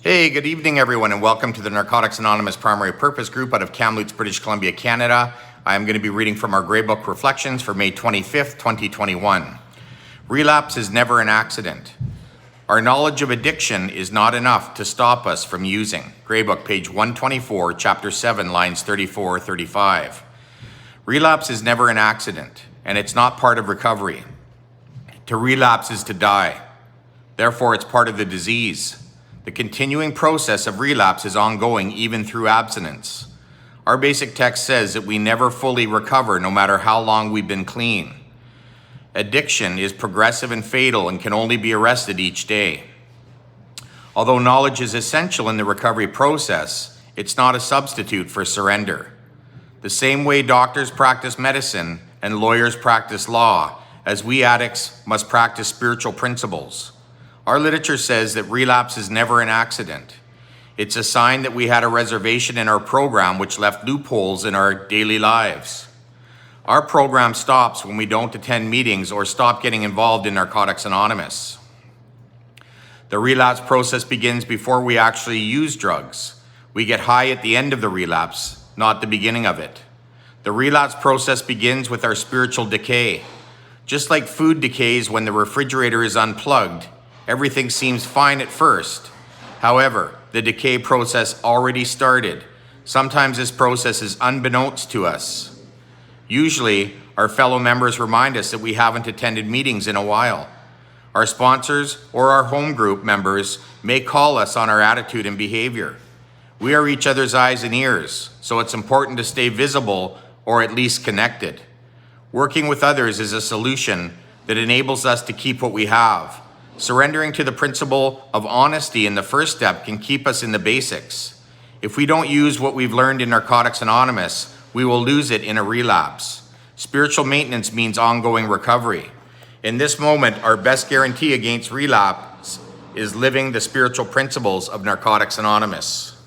Hey, good evening, everyone, and welcome to the Narcotics Anonymous Primary Purpose Group out of Kamloops, British Columbia, Canada. I am going to be reading from our Grey Book Reflections for May 25th, 2021. Relapse is never an accident. Our knowledge of addiction is not enough to stop us from using. Grey Book, page 124, chapter 7, lines 34-35. Relapse is never an accident, and it's not part of recovery. To relapse is to die. Therefore, it's part of the disease. The continuing process of relapse is ongoing even through abstinence. Our basic text says that we never fully recover no matter how long we've been clean. Addiction is progressive and fatal and can only be arrested each day. Although knowledge is essential in the recovery process, it's not a substitute for surrender. The same way doctors practice medicine and lawyers practice law, as we addicts must practice spiritual principles. Our literature says that relapse is never an accident. It's a sign that we had a reservation in our program which left loopholes in our daily lives. Our program stops when we don't attend meetings or stop getting involved in Narcotics Anonymous. The relapse process begins before we actually use drugs. We get high at the end of the relapse, not the beginning of it. The relapse process begins with our spiritual decay. Just like food decays when the refrigerator is unplugged, everything seems fine at first. However, the decay process already started. Sometimes this process is unbeknownst to us. Usually, our fellow members remind us that we haven't attended meetings in a while. Our sponsors or our home group members may call us on our attitude and behavior. We are each other's eyes and ears, so it's important to stay visible or at least connected. Working with others is a solution that enables us to keep what we have. Surrendering to the principle of honesty in the first step can keep us in the basics. If we don't use what we've learned in Narcotics Anonymous, we will lose it in a relapse. Spiritual maintenance means ongoing recovery. In this moment, our best guarantee against relapse is living the spiritual principles of Narcotics Anonymous.